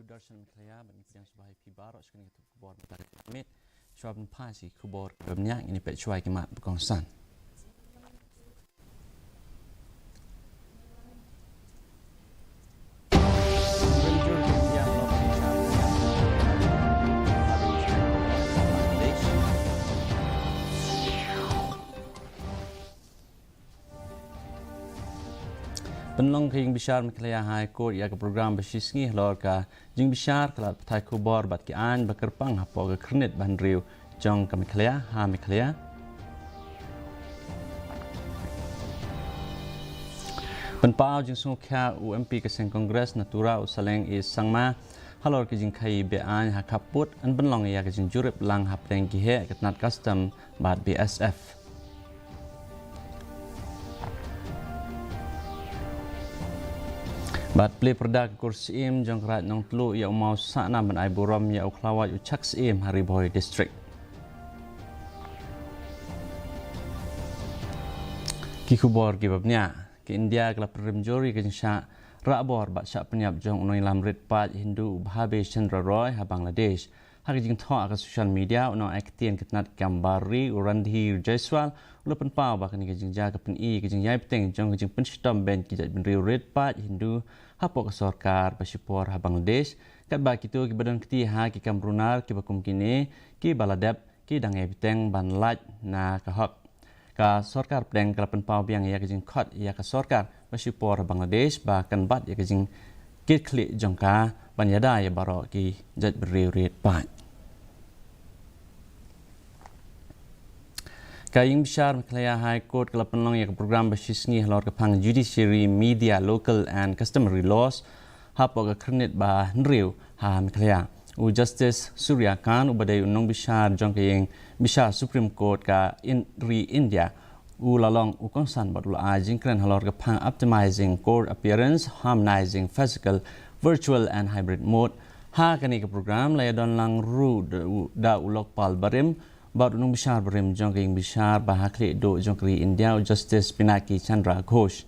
Judicial MEGHALAYA yang sebagai pibar sekarang itu kubor mit syuaban pasi kubor banyak ini pet syuai kemat berkongsan. Penlong ke Judicial MEGHALAYA High Court ia ke program bersisngi lor ka jing Judicial kelat petai kubor bat ki an bekerpang hapo ke kernet ban riu jong ke MEGHALAYA ha MEGHALAYA penpau jing sungkha UMP ke seng kongres natura usaleng is sangma halor ke jing kai be an ha kaput an penlong ia ke jing jurip lang hapeng ki he ke nat custom bat BSF Bat play produk kursi im jong kerat nong telu ia umau sakna ban ai buram ia uklawat ucak im hari boy district. Kikubor gibabnya ke India kelap remjori ke jinsha rabor bat syak penyap jong unoi lamrit pat Hindu Bhabe Chandra Roy ha Bangladesh. Hari jing thok ke social media unoi aktien ketnat gambari urandhi Judicial ulapan pau bahkan ke jing jaga pen i ke jing yai peteng jong ke jing penstom ben kijat ben riu red pat Hindu hapok ke sorkar pasipor ha Bangladesh kat ba kitu ki badan keti ha ki kamrunar ki bakum kini ki baladap ki dangai peteng ban laj na ka hak ka sorkar pedeng kelapan pau biang ya ke jing khot ya ka sorkar pasipor ha Bangladesh bahkan bat ya ke jing kit klik jong ka ban yada ya baro ki jat ben riu red pat Kaying Judicial MEGHALAYA High Court kelap penlong ya ke program bersisngi lor ke pang judiciary media local and customary laws hapo ke kernet ba nriu ha MEGHALAYA u Justice Surya Khan u badai unong bishar jong ke yang bishar Supreme Court ka India u lalong u kongsan badul ajing kren halor ke pang optimizing court appearance harmonizing physical virtual and hybrid mode ha kani ke program laya don lang ru da ulok pal barim Baut unung bishar berim jong ke bishar bahakli do jong ke India Justice Pinaki Chandra Ghosh.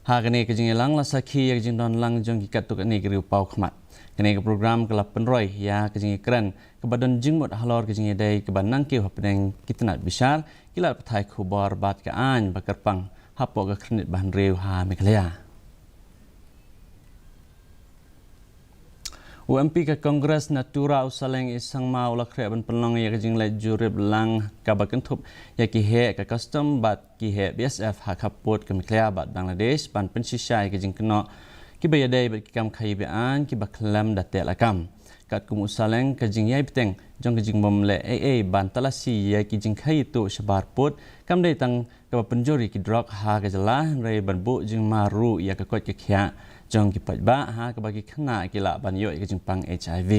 Ha kene ke jing lang la sakhi ke jing don lang jong ki katuk ni ke riu pau khmat. Kene ke program ke lap penroi ya ke jing kran ke badon jing mot halor ke jing dai ke banang ke hapeng kitnat bishar kilat pathai khubar bat ke an bakarpang hapo ke khnit ban riu ha MEGHALAYA. UMP ke Kongres Natura usaleng isang maulak ban penlong ya kejing le jurib lang kabakentup ya ki he ke custom bat ki he BSF ha kaput ke MEGHALAYA bat Bangladesh ban pensisai kejing keno ki bayadai bat ki kam khai bean ki baklam date lakam kat kum usaleng kejing yai peteng jong kejing bom le AA ban talasi ya kejing khai tu sebar put kam dai tang ke penjuri ki drug ha ke jelah rei ban bu jing maru ya ke kot ke khia jong ki patba ha ke bagi khana kila ban yo ke jingpang HIV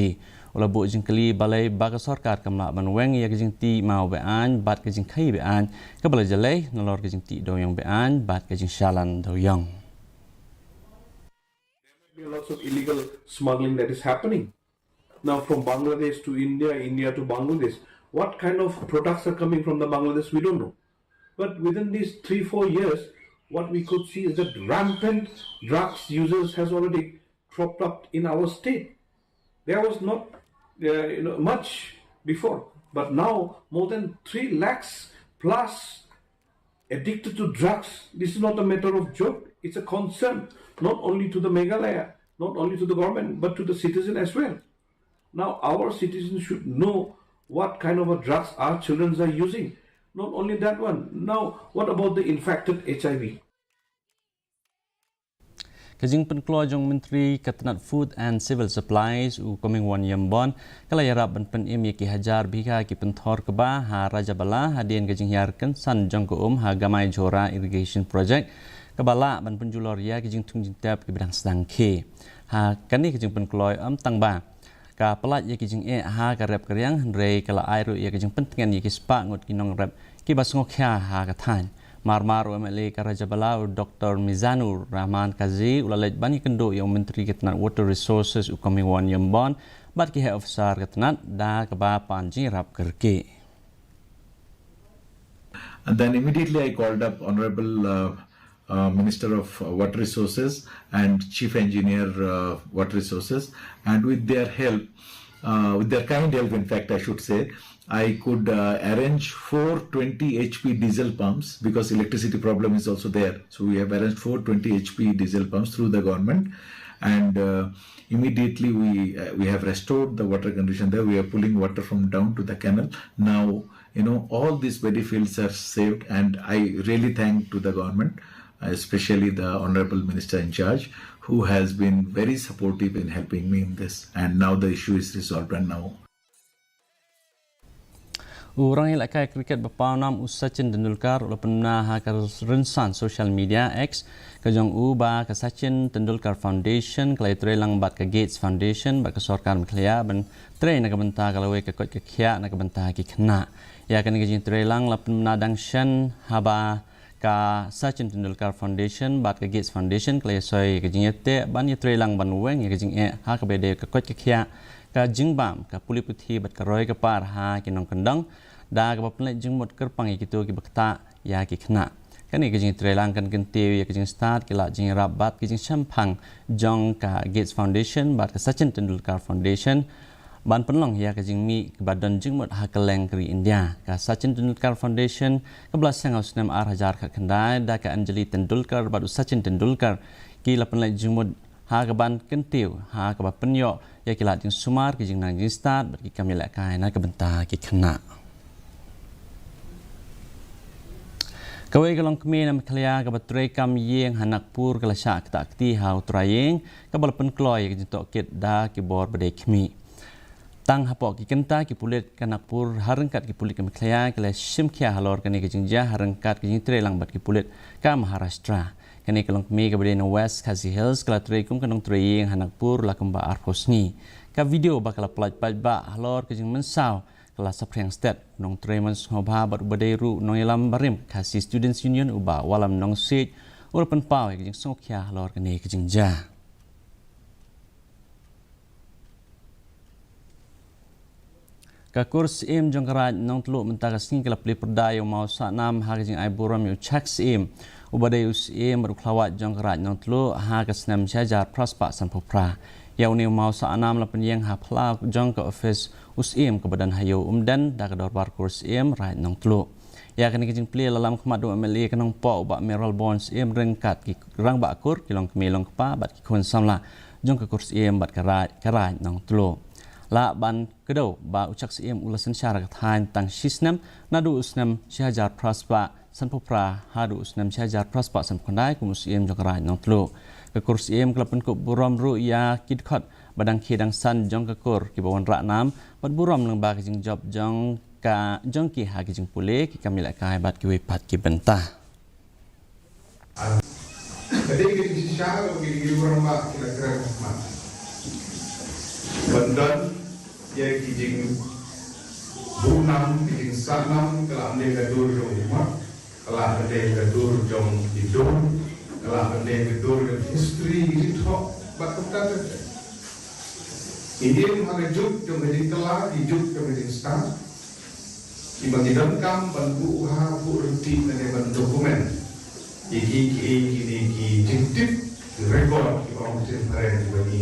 ola bu jing kli balai baga sarkar kamla ban weng ya ke jing ti mau bean bat ke jing khai bean ke balai jalai nolor ke jing ti doyong bean bat ke jing shalan doyong. There may be lots of illegal smuggling that is happening now from Bangladesh to India, India to Bangladesh. What kind of products are coming from the Bangladesh we don't know, but within these 3-4 years what we could see is that rampant drugs users has already cropped up in our state. There was not much before, but now more than 3 lakhs plus addicted to drugs. This is not a matter of joke. It's a concern not only to the Meghalaya, not only to the government, but to the citizen as well. Now our citizens should know what kind of drugs our children are using. Not only that one. Now, what about the infected HIV? Kajing penklo jong Menteri Ketenat Food and Civil Supplies u koming wan yambon kala yarap ban pen im ki hajar bika ki penthor ke ba ha Raja Bala hadien kajing yarkan san jong ko ha gamai jora irrigation project kabala ban penjulor ya kajing tungjing tap ke bidang sedang ke ha kani kajing penklo tang ba ka pelat ya kijing ha ka rep keryang rei kala airu ya kijing pentingan ya ki spa ngot kinong rep ki basngok kha ha ka than marmar MLA ka Raja Balau Dr. Mizanur Rahman Kazi ulalaj bani kendo yang Menteri Ketenat Water Resources u Komiwan Yambon bat ki he officer ketenat da ka ba panji rap kerke. And then immediately I called up Honorable Minister of Water Resources and Chief Engineer Water Resources, and with their help, with their kind help, in fact, I should say, I could arrange 420 HP diesel pumps, because electricity problem is also there. So we have arranged 420 HP diesel pumps through the government, and immediately we have restored the water condition there. We are pulling water from down to the canal. Now, all these paddy fields are saved, and I really thank to the government, especially the Honorable Minister in charge, who has been very supportive in helping me in this. And now the issue is resolved, and now Orang ilakai kriket berpaunam Sachin Tendulkar ulah pernah hakar rensan social media X kejong ba ke Sachin Tendulkar Foundation kelai trelang bat ke Gates Foundation bat ke sorkar mekhlaya ban tre nak benta kalau ke kot ke khia nak benta ki khna ya kan ke jing trelang la pernah dangshan haba ka Sachin Tendulkar Foundation bat ke Gates Foundation kelai soi ke jing te ban ye trelang ban weng ke jing ha ke bede ke kot ke khia ka jingbam ka puli puthi bat ka roi ke par ha ki nong kendang da ka baplai jingmot kerpang gitu ki bakta ya ki khna kani ke jing trelang kan kentiu ya ke jing start ki la jing rabat ki jing champang jong ka Gates Foundation bat ka Sachin Tendulkar Foundation ban penlong ya ke jing mi ke badan jingmot ha keleng kri India ka Sachin Tendulkar Foundation ke belasang ausnam ar hajar ka kendai da ka Anjali Tendulkar bat Sachin Tendulkar ki la penlai jingmot ha ke ban kentiu ha ke ba penyo ya ki la jing sumar ki jing nang jing start bat ki kamila kai na ke benta ki khna Kawai kalong kami nam khalaya ka batray kam yeng hanak pur kala sha ka takti ha utrayeng ka balpan kloy ka jintok kit da ki bor bade kmi tang hapok ki kenta ki pulit kanak pur harangkat ki pulit kam khalaya kala shimkhya halor kani ka jingja harangkat ki jintre lang bat ki pulit ka Maharashtra kani kalong kami ka bade na West KHASI Hills kala tray kum kanong trayeng hanak pur la kamba arposni ka video bakala plaj ba halor ka jing mensaw kelas Sapriang State nong treman ngobha bat baderu nong ilam barim KHASI Students Union uba walam nong sej urapan pau ke jing sokya lor kene ke jing ja ka kurs im jong karaj nong tlu mentaka sing kala pli perdayo mau sa nam ha ke jing ai buram yu chaks im ubadai us im baru klawat jong karaj nong tlu ha ke snam syajar praspa sanpopra ya uni mau sa anam la penyeng ha phla jong ka office usim ke badan hayo umdan da ka dorbar kurs im right nong tlu ya kan kijing pli lalam khmat do MLA kanong po ba mineral bonds im rengkat ki rang ba kur kilong kmelong pa bat ki khon samla jong ka kurs im bat karaj nong tlu la ban kedo ba uchak im ulasan syara ka than tang shisnam nadu usnam syajar praspa sanpopra hadu usnam syajar praspa sanpondai kumus im jong karaj nong tlu ke kurs im kelapen ko buram ru ya kidkhot badang khidang san jong ka kur ki bawan rak nam bat buram lang ba ki jing job jong ki ha ki jing pule ki kamila kai bat ki wepat ki bentah Jadi kita syara ki buram ba kira-kira mat bandan ya ki jing bunam ki jing sanam kala ande ka dur jong mat kala ande ka dur jong idul kala ande ka dur history gitu bat kata Indian hari juk jom jadi telah hijuk jom jadi start dibagi damkam bantu uha bu renti dan dokumen iki jintip rekod di bawah mesin keren dibagi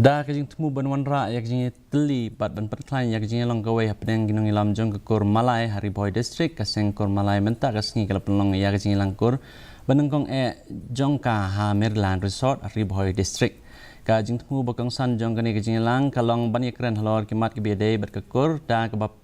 da ka jing temu ban wan ra ya jing teli bat ban perklain ya jing long gawe hapdeng ginong ilam jong ke Kor Malay Hari Boy District ka seng Kor Malay menta ka singi kala pelong ya jing langkur Benengkong jongka ha Maryland Resort Riboy District ka jing tmu bakong san jong kani ke jing lang kalong ban yakran halor kimat ke bede bat ke kur da ke bap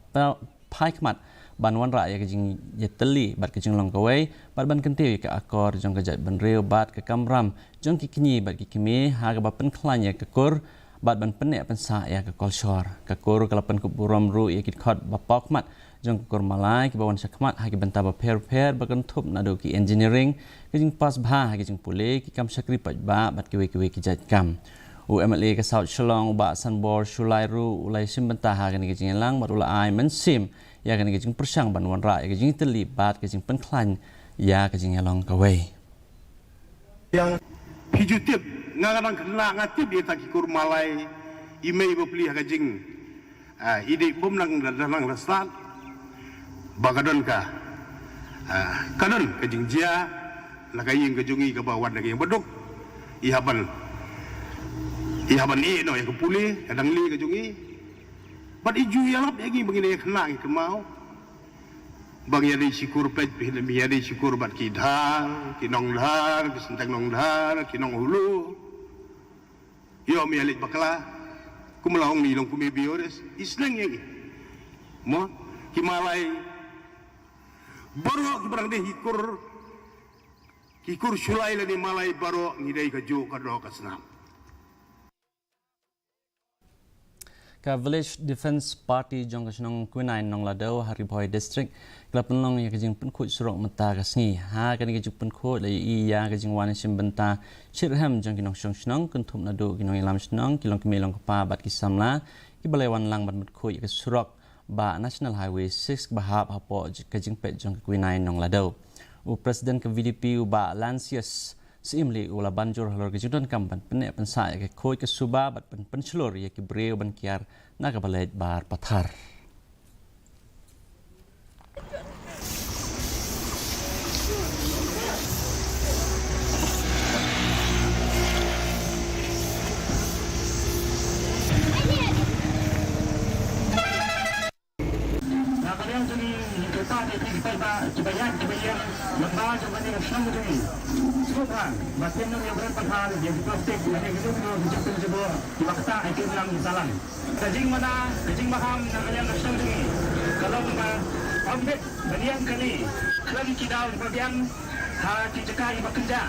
pai kmat ban wan ra ya ke jing yeteli bat ke jing long kawai bat ban kentiu ke akor jong ke jat ban reu bat ke kamram jong ki kinyi bat ki kimi ha ke bap pen klan ya ke kur bat ban penek pensa ya ke kolshor ke kur kalapan ke buram ru ya kit khot bapok mat jong Kor Malay ki bawan syakmat ha ki benta ba per bakan thup nadu ki engineering ki jing pas bha ha ki jing pule ki kam syakri pat ba bat ki we ki jat kam u MLA ka South Shillong ba Sanbor Shulai ru ulai sim benta ha ki jing lang bat ula ai men sim ya ki jing persang ban wan ra ki jing teli bat ki jing pen klan ya ki jing long ka we yang hijutip ngarang kena ngatip dia tak Kor Malay ime ibu peli ha jing ide pom nang dastan Bagadon ka. Kadon kajing jia nakaying kajungi kabawan naging beduk. Ihaban no yang kepuli kadang li kajungi. But iju yalap lagi begini kenang kemau. Bang yadi syukur pej pihim yadi syukur bat kidhar, kinong dhar, kisentang nong dhar, kinong hulu. Yo mi alik bakla. Kumelaong ni long kumi biores islang lagi. Mo Himalay baru kibarang deh hikur sulai lagi Malay baru ngidai kaju kado kasnam. Ka Village Defence Party jong kasnong kuinain nong ladau Hariboy District kelapenlong ya kajing penkut surok mata kasni ha kani kajing penkut lai iya kajing wan sim benta shirham jong kinong snong kuntum nadu kinong ilam snong kilong kemelong kepa bat kisamla ki balewan lang bat metkut ya surok ba National Highway 6 bahap hapo kajing pet jong kuinain nong ladau u Presiden ke VDP u ba Lancius Seimli ula banjur halor kejudon kampan penek pensa ya ke koi ke suba bat pencelur ya ke breu ban kiar naga balait bar pathar. Kajing mana, kajing maham, nak kalian nasang sini. Kalau ambil berian kali, lagi kidal bagian hati cekai bekerja.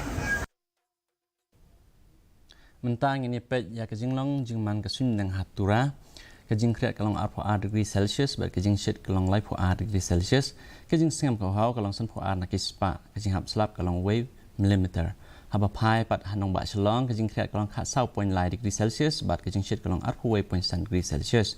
Mentang ini pet ya kajing long jingman kasun dengan hatura. Kajing kreat kalong 4 degree Celsius, bat kajing shit kalong 4 degree Celsius. Kajing sengam kau hau kalong 1 nakispa. Kajing hap selap kalong wave millimeter. Haba pai pat hanong ba chelong kajing kreat kalong 0.9 degree Celsius, bat kajing shit kalong 4.1 degree Celsius.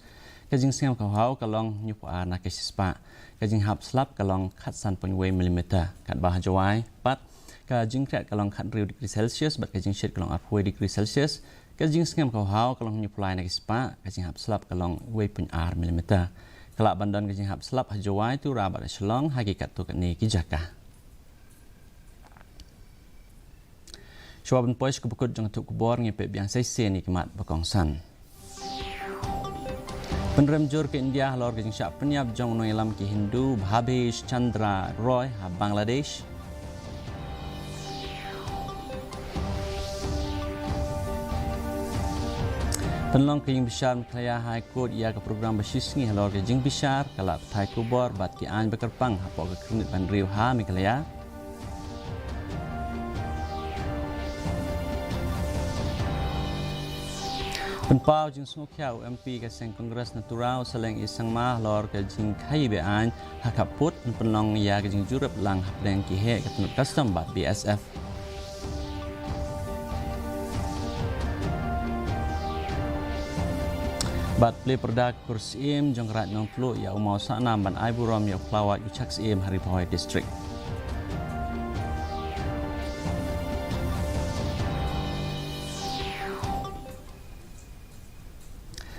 Kajing sengam kau hau kalong nyup nakispa. Kajing hap selap kalong 1.1 millimeter. Kat bah jawai pat kajing kreat kalong 4 degree Celsius, bat kajing shit kalong 4 degree Celsius. Kajing sengam kau hau kalong nyuplai nakispa. Kajing hap selap kalong 1.r millimeter. Kelak bandan kajing hap selap hajawai tu rabat chelong hakikat tu kat ni kijakah. Syuaban pois kebukut jang tuk kubor ngepek biang saisi ni kemat bakongsan. Penremjur ke India halor kajing syak penyap jang no ilam ki Hindu Bhabesh Chandra Roy ha Bangladesh. Penlong ke Jing Bishar Meghalayan High Court ia ke program bersisngi halor ke Jing Bishar kalap Thai kubor bat ki an bekerpang hapok ke krenit ban riu ha Meghalaya. Penpau jing sungguh kiau MP ke Seng Kongres Natural seleng isang mah lor ke jing kai bean hakap put penlong ia ke jing jurup lang hapdeng ki he ke tenut custom bat BSF. Bat play perdak kursi im jong rat nong tlu ya umau sanam ban ai burom ya plawat yu chaks im Hariboy District.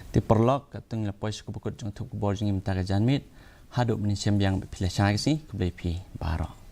Diperlok kateng lepois kubukut jong tuk kubor jing imta ke janmit haduk menisem yang pilih syai si kublai pi barok.